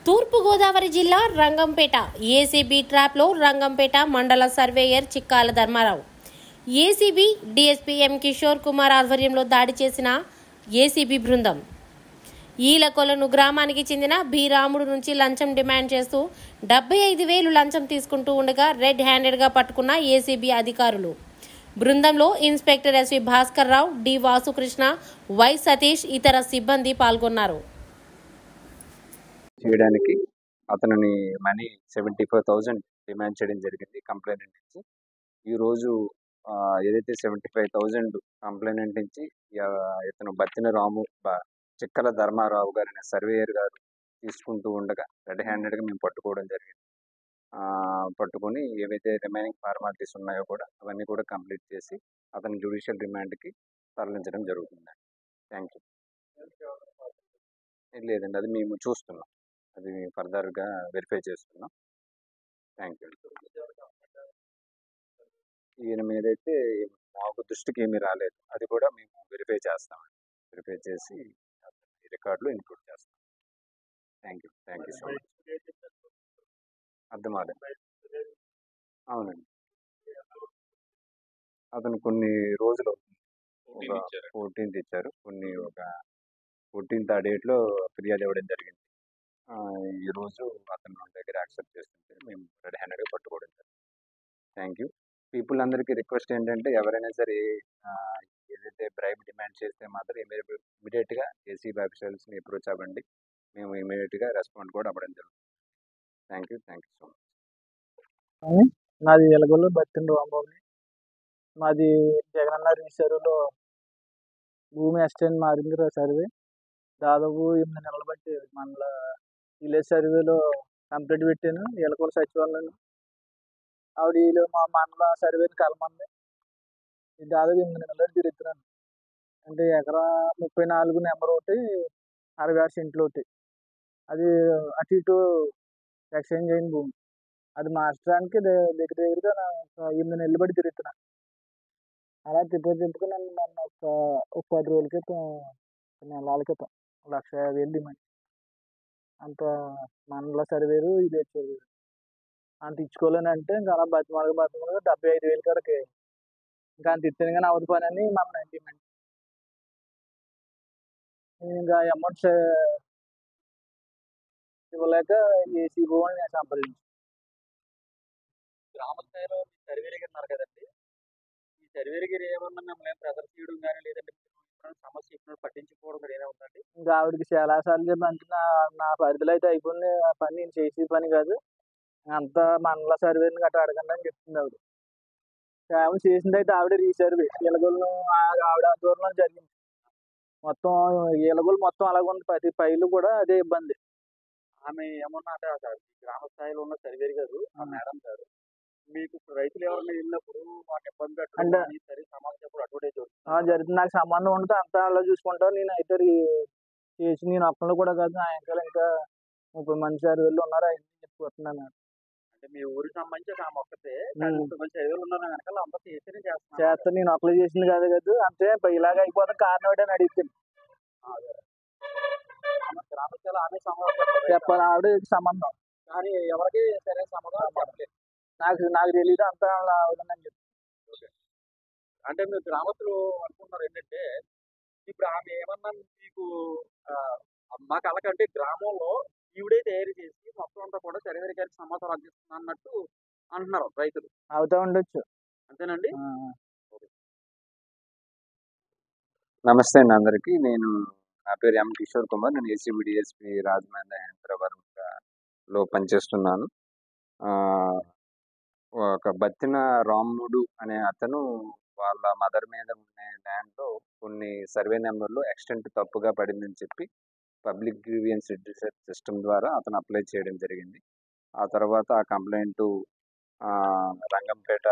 తూర్పుగోదావరి జిల్లా రంగంపేట ఏసీబీ ట్రాప్లో రంగంపేట మండల surveyor Chikkala Dharmarao ACB DSP ఎం కిషోర్ కుమార్ ఆధ్వర్యంలో దాడి చేసిన ఏసీబీ బృందం ఈలకొలను గ్రామానికి చెందిన బి రాముడు నుంచి లంచం డిమాండ్ చేస్తూ 75,000 లంచం తీసుకుంటూ ఉండగా రెడ్ హ్యాండెడ్గా పట్టుకున్న ఏసీబీ అధికారులు. బృందంలో inspector SV Bhaskar Rao, D Vasukrishna, Y Satish ఇతర సిబ్బంది పాల్గొన్నారు. చేయడానికి అతనిని మనీ 75,000 డిమాండ్ చేయడం జరిగింది కంప్లైనెంట్ నుంచి. ఈరోజు ఏదైతే 75,000 కంప్లైనెంట్ నుంచి ఇతను బత్తిన రాము చిక్కల ధర్మారావు గారు అనే సర్వేయర్ గారు తీసుకుంటూ ఉండగా రెడ్ హ్యాండెడ్గా మేము పట్టుకోవడం జరిగింది. పట్టుకొని ఏవైతే రిమైనింగ్ ఫార్మాలిటీస్ ఉన్నాయో కూడా అవన్నీ కూడా కంప్లీట్ చేసి అతని జ్యుడిషియల్ రిమాండ్కి తరలించడం జరుగుతుంది. Thank you. లేదండి, అది మేము చూస్తున్నాం, అది ఫర్దర్గా వెరిఫై చేస్తున్నాం. Thank you. ఈయన మీదైతే మాకు దృష్టికి ఏమీ రాలేదు, అది కూడా మేము వెరిఫై చేస్తాం. వెరిఫై చేసి రికార్డులో ఇన్క్లూడ్ చేస్తాం. Thank you so much. అర్థమాలేదు. అవునండి, అతను కొన్ని రోజులు ఒక 14th ఇచ్చారు, కొన్ని ఒక 14th ఆ డేట్లో ఫిర్యాదు ఇవ్వడం జరిగింది. ఈరోజు అతను మన దగ్గర యాక్సెప్ట్ చేస్తుంటే మేము రెడ్ హ్యాండెడ్గా పట్టుకోవడం జరిగింది. Thank you. పీపుల్ అందరికీ రిక్వెస్ట్ ఏంటంటే ఎవరైనా సరే ఏదైతే బ్రైబ్ డిమాండ్ చేస్తే మాత్రం ఇమీడియట్గా ఏసీబీ ఆఫీసర్స్ని అప్రోచ్ అవ్వండి. మేము ఇమీడియట్గా రెస్పాండ్ కూడా అవ్వడం జరుగుతుంది. Thank you so much. నాది ఎలగొల్లు బత్తిన రాంబాబుని. మాది జగనన్న రిసర్వ్లో భూమి ఎక్స్టెండ్ మారింది సర్వే. దాదాపు 8 నెలలు బట్టి మండల విలేజ్ సర్వేలో కంప్లీట్ పెట్టాను. ఎలకొల సచివాలయం ఆవిడ మా మండల సర్వేని కలమంది. దాదాపు 8 నెలలు తిరుగుతున్నాను. అంటే ఎకరా 34 నెంబర్ ఒకటి, 66 సెంట్లు ఒకటి, అది అటు ఇటు ఎక్స్చేంజ్ అయిన భూమి. అది మార్చడానికి దగ్గరగా 8 నెలలు బట్టి తిరుగుతున్నాను. అలా తిప్పుకుని నన్ను ఒక 10 రోజుల క్రితం, నెలల క్రితం 1,50,000 డిమాండ్. అంత మండల సర్వేరు విలేజ్ సర్వేరు అంత ఇచ్చుకోలేనంటే ఇంకా అలా బతిమాలుగా 75,000 వరకు ఇంకా అంత ఇచ్చాను కానీ అవదు పని అని మమ్మల్ని డిమాండ్. నేను ఇంకా అమౌంట్ ఇవ్వలేక ఏసీబీ వాళ్ళని నేను సంప్రదించాను. గ్రామ స్థాయిలో సర్వేర్ గారు ఉన్నారు కదండి, ఈ సర్వేర్ గారు ఏమన్నా మిమ్మల్ని ప్రెజర్ చేయడం కానీ లేదంటే సమస్య ఇప్పుడు పట్టించుకోవడం కానీ ఏమైనా ఉందండి? ఇంకా ఆవిడకి చాలా సార్లు చెప్పి నా పరిధిలో అయితే అయిపోయింది ఆ పని, నేను చేసే పని కాదు, అంతా మండల సర్వేని గట్రా అడగండి అని చెప్తుంది ఆవిడ. కేవలం చేసింది అయితే ఆవిడ రీసర్వే ఎలగొలను ఆవిడ ఆధ్వర్యంలో జరిగింది. మొత్తం ఎలగొలు మొత్తం అలాగే ఉంది, ప్రతి ఫైలు కూడా అదే ఇబ్బంది. ఆమె ఏమన్నా అంటే సార్ గ్రామ స్థాయిలో ఉన్న సర్వేర్ గారు ఆ మేడం గారు మీకు రైతులు ఎవరైనా వెళ్ళినప్పుడు మాకు ఇబ్బంది అంటే సరే సమాజం అడ్వర్టైజ్ జరుగుతుంది. నాకు సంబంధం ఉంటుంది, అంతా అలా చూసుకుంటా. నేను అయితే చేసి నేను ఒక్కళ్ళు కూడా కాదు, నా ఇంకా 30 మంది సర్వేలు ఉన్నారు, అవన్నీ చెప్పుకుంటున్నాను. అంటే మీ ఊరికి సంబంధించి ఆమె ఒక్కతే 30 మంది సర్వేలు ఉన్నారు వెనకాల అంతా చేస్తేనే చేస్తాను. నేను ఒక్కళ్ళు చేసింది కాదు కదా, అంతే ఇలాగ అయిపోతే కారణం ఏంటని అడిగితే గ్రామ స్థాయిలో ఆమె సమాధానం చెప్పాలి. ఆవిడ సంబంధం కానీ ఎవరికి సరైన సమాధానం చెప్పలేదు. నాకు తెలియదు, అంతా అవుతుందని చెప్పి. అంటే మీరు గ్రామస్తులు అనుకుంటున్నారు ఏంటంటే ఇప్పుడు ఆమె ఏమన్నా మీకు మాకు అలాగంటే గ్రామంలో ఈవిడే తయారు చేసి మొత్తం అంతా కూడా సర్వేర్ గారికి సమాచారం అందిస్తుంది అన్నట్టు అంటున్నారు రైతులు. అవుతా ఉండొచ్చు. అంతేనండి. నమస్తే అండి అందరికీ. నా పేరు ఎం కిషోర్ కుమార్. నేను ఏసీబీ డీఎస్పీ రాజమండ్రి హైదరాబాద్లో పనిచేస్తున్నాను. ఒక బత్తిన రాముడు అనే అతను వాళ్ళ మదర్ మీద ఉన్న ల్యాండ్లో కొన్ని సర్వే నెంబర్లు ఎక్స్టెంట్ తప్పుగా పడిందని చెప్పి పబ్లిక్ గ్రీవియన్స్ రిడ్యూసర్ సిస్టమ్ ద్వారా అతను అప్లై చేయడం జరిగింది. ఆ తర్వాత ఆ కంప్లైంట్ రంగంపేట